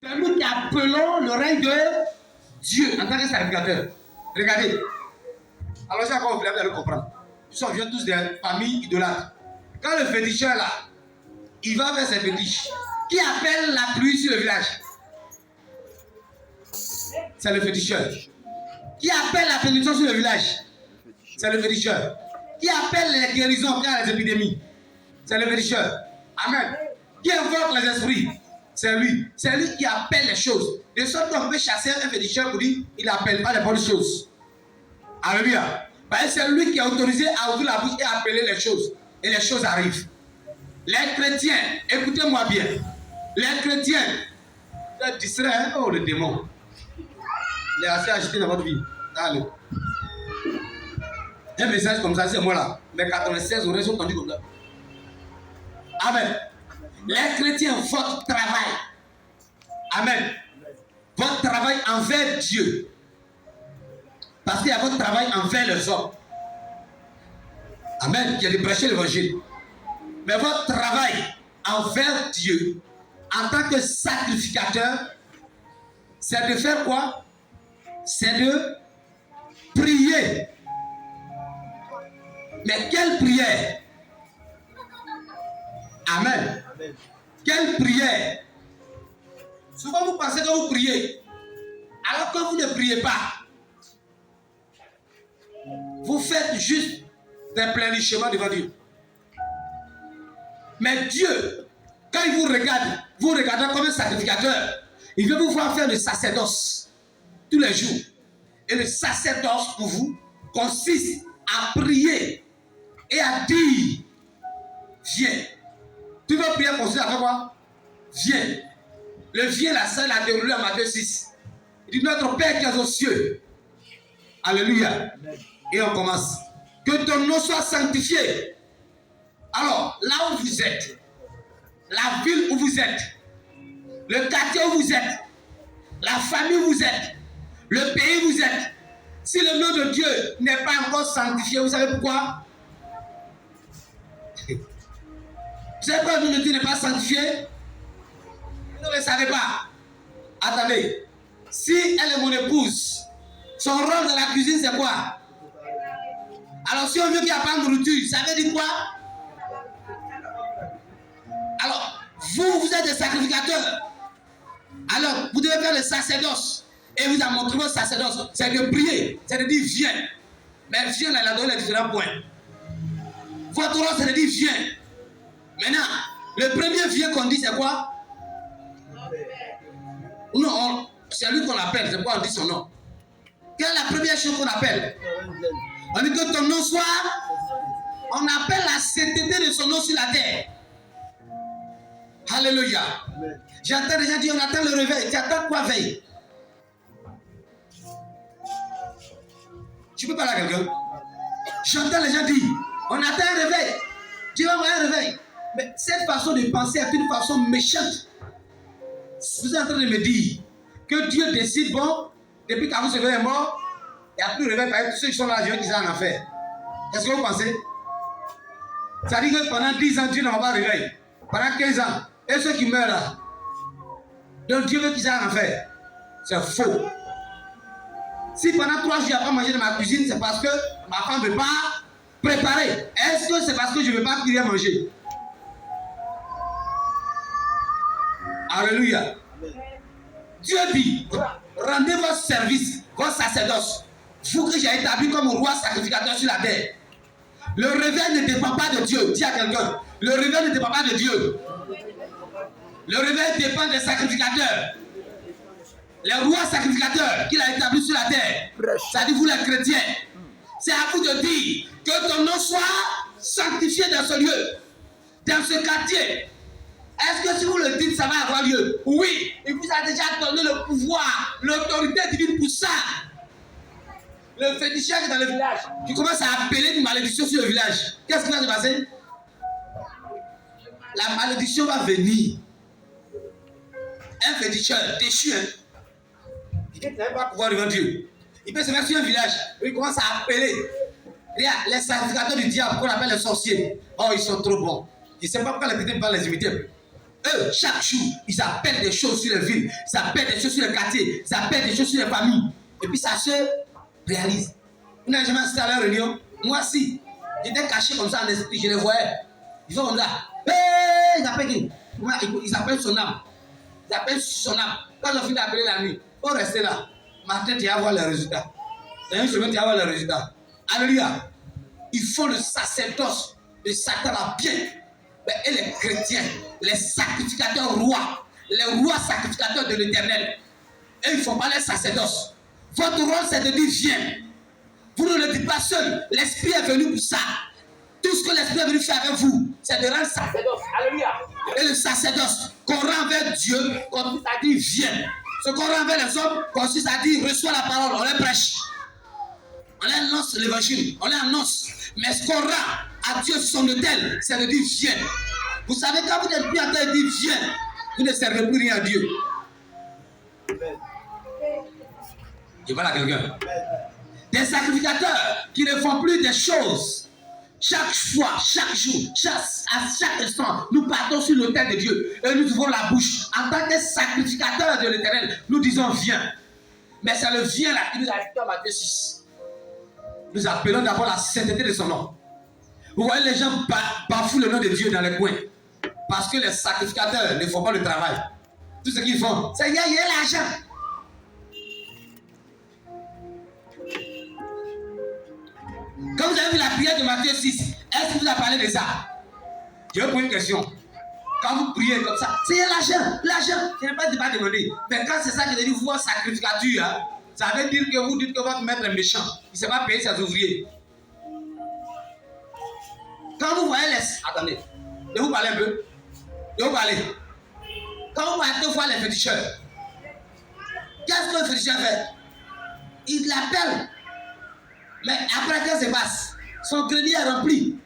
C'est nous qui appelons le règne de Dieu en tant que sacrificateur. Regardez. Alors, j'ai encore vous allez le comprendre. Nous sommes tous des familles idolâtres. Quand le féticheur là, il va faire ses fétiches. Qui appelle la pluie sur le village? C'est le féticheur. Qui appelle la bénédiction sur le village? C'est le féticheur. Qui appelle les guérisons quand il y a les épidémies? C'est le féticheur. Amen. Qui invoque les esprits? C'est lui. C'est lui qui appelle les choses. De sorte qu'on peut chasser un féticheur pour dire il n'appelle pas les bonnes choses. Alléluia. Parce que c'est lui qui est autorisé à ouvrir la bouche et à appeler les choses. Et les choses arrivent. Les chrétiens, écoutez-moi bien. Les chrétiens, vous êtes distraits, hein? Oh le démon. Il est assez agité dans votre vie. Allez. Un message comme ça, c'est moi là. Mais 96 oreilles sont tendues comme ça. Amen. Les chrétiens, votre travail. Amen. Votre travail envers Dieu. Parce qu'il y a votre travail envers les hommes. Amen. Qui est de prêcher l'évangile. Mais votre travail envers Dieu, en tant que sacrificateur, c'est de faire quoi? C'est de prier. Mais quelle prière? Amen. Amen. Quelle prière? Souvent vous pensez que vous priez, alors que vous ne priez pas. Vous faites juste des plénichements devant Dieu. Mais Dieu, quand il vous regarde, vous regardez comme un sacrificateur, il veut vous voir faire le sacerdoce tous les jours. Et le sacerdoce pour vous consiste à prier et à dire, viens. Tu veux prier pour ça, quoi? Viens. Le viens, la salle a déroulé en Matthieu 6. Il dit, notre Père qui est aux cieux. Alléluia. Et on commence. Que ton nom soit sanctifié. Alors, là où vous êtes, la ville où vous êtes, le quartier où vous êtes, la famille où vous êtes, le pays où vous êtes, si le nom de Dieu n'est pas encore sanctifié, vous savez pourquoi? Vous savez pourquoi le nom de Dieu n'est pas sanctifié? Vous ne le savez pas. Attendez. Si elle est mon épouse, son rôle dans la cuisine, c'est quoi? Alors, si on veut qu'il n'y a pas de nourriture, ça veut dire quoi? Alors, vous êtes des sacrificateurs. Alors, vous devez faire le sacerdoce. Et vous avez montré votre sacerdoce. C'est de prier. C'est de dire viens. Mais viens là, il a donné les différents points. Votre rôle, c'est de dire viens. Maintenant, le premier viens qu'on dit, c'est quoi? Non, c'est lui qu'on appelle. C'est pourquoi on dit son nom. Quelle est la première chose qu'on appelle? On dit que ton nom soit. On appelle la sainteté de son nom sur la terre. Alléluia. J'entends les gens dire on attend le réveil. Tu attends quoi veille? Tu peux parler à quelqu'un? J'entends les gens dire on attend un réveil. Tu vas avoir un réveil. Mais cette façon de penser est une façon méchante. Vous êtes en train de me dire que Dieu décide, bon, depuis qu'Avou Sever est mort, il n'y a plus de réveil. Tous ceux qui sont là, je vais qu'ils en enfer. Qu'est-ce que vous pensez? Ça dit que pendant 10 ans, Dieu n'a pas de réveil. Pendant 15 ans. Et ceux qui meurent là. Donc Dieu veut qu'ils aient en enfer. C'est faux. Si pendant 3 jours, je n'ai pas mangé dans ma cuisine, c'est parce que ma femme ne veut pas préparer. Est-ce que c'est parce que je ne veux pas qu'il y ait manger? Alléluia. Dieu dit, rendez votre service, votre sacerdoce. Vous que j'ai établi comme roi sacrificateur sur la terre. Le réveil ne dépend pas de Dieu. Dis à quelqu'un, le réveil ne dépend pas de Dieu. Le réveil dépend des sacrificateurs. Les rois sacrificateurs qu'il a établis sur la terre. Ça dit vous les chrétiens. C'est à vous de dire que ton nom soit sanctifié dans ce lieu, dans ce quartier. Est-ce que si vous le dites, ça va avoir lieu? Oui, il vous a déjà donné le pouvoir, l'autorité divine pour ça. Le féticheur qui est dans le village, tu commences à appeler une malédiction sur le village. Qu'est-ce qui va se passer? La malédiction va venir. Un féticheur déchu, il ne peut pas pouvoir devant Dieu. Il peut se mettre sur un village, il commence à appeler. Regarde, les sacrificateurs du diable, qu'on appelle les sorciers. Oh, ils sont trop bons. Je ne sais pas pourquoi les chrétiens ne peuvent pas les imiter. Eux, chaque jour, ils appellent des choses sur les villes, ils appellent des choses sur les quartiers, ils appellent des choses sur les familles. Et puis ça se réalise. Vous n'avez jamais assisté à leur réunion? Moi, si. J'étais caché comme ça en esprit, je les voyais. Ils font comme ça. Hey, ils appellent qui? Ils appellent son âme. Ils appellent son âme. Quand ils ont fini d'appeler la nuit, il faut rester là. Matin, tu vas voir les résultats. Dans une semaine, tu vas voir les résultats. Alléluia. Ils font le sacerdoce de Satan là bien. Et les chrétiens, les sacrificateurs rois, les rois sacrificateurs de l'Éternel, et ils ne font pas les sacerdoces. Votre rôle, c'est de dire viens. Vous ne le dites pas seul. L'Esprit est venu pour ça. Tout ce que l'Esprit est venu faire avec vous, c'est de rendre sacerdoce. Alléluia. Et le sacerdoce qu'on rend vers Dieu consiste à dire viens. Ce qu'on rend vers les hommes consiste à dire reçois la parole, on les prêche. On les annonce l'évangile, on les annonce. Mais ce qu'on rend à Dieu sur son autel, c'est de dire viens. Vous savez, quand vous n'êtes plus en train de dire viens, vous ne servez plus rien à Dieu. Je parle à quelqu'un. Des sacrificateurs qui ne font plus des choses. Chaque fois, chaque jour, à chaque instant, nous partons sur l'autel de Dieu et nous ouvrons la bouche. En tant que sacrificateurs de l'Éternel, nous disons viens. Mais c'est le viens là qui nous a dit en Matthieu 6. Nous appelons d'abord la sainteté de son nom. Vous voyez, les gens bafouent le nom de Dieu dans les coins. Parce que les sacrificateurs ne font pas le travail. Tout ce qu'ils font, c'est gagner l'argent. Quand vous avez vu la prière de Matthieu 6, est-ce que vous avez parlé de ça? Je vais vous poser une question. Quand vous priez comme ça, c'est l'argent, l'argent. Je n'ai pas demandé. Mais quand c'est ça que je dis, vous voir sacrificature, hein, ça veut dire que vous dites que votre maître est méchant. Il ne sait pas payer ses ouvriers. Quand vous voyez les... Attendez, je vais vous parler un peu. Je vais vous parler. Quand vous voyez deux fois les féticheurs, qu'est-ce que le féticheur fait? Il l'appelle. Mais après, qu'est-ce qui se passe? Son crédit est rempli.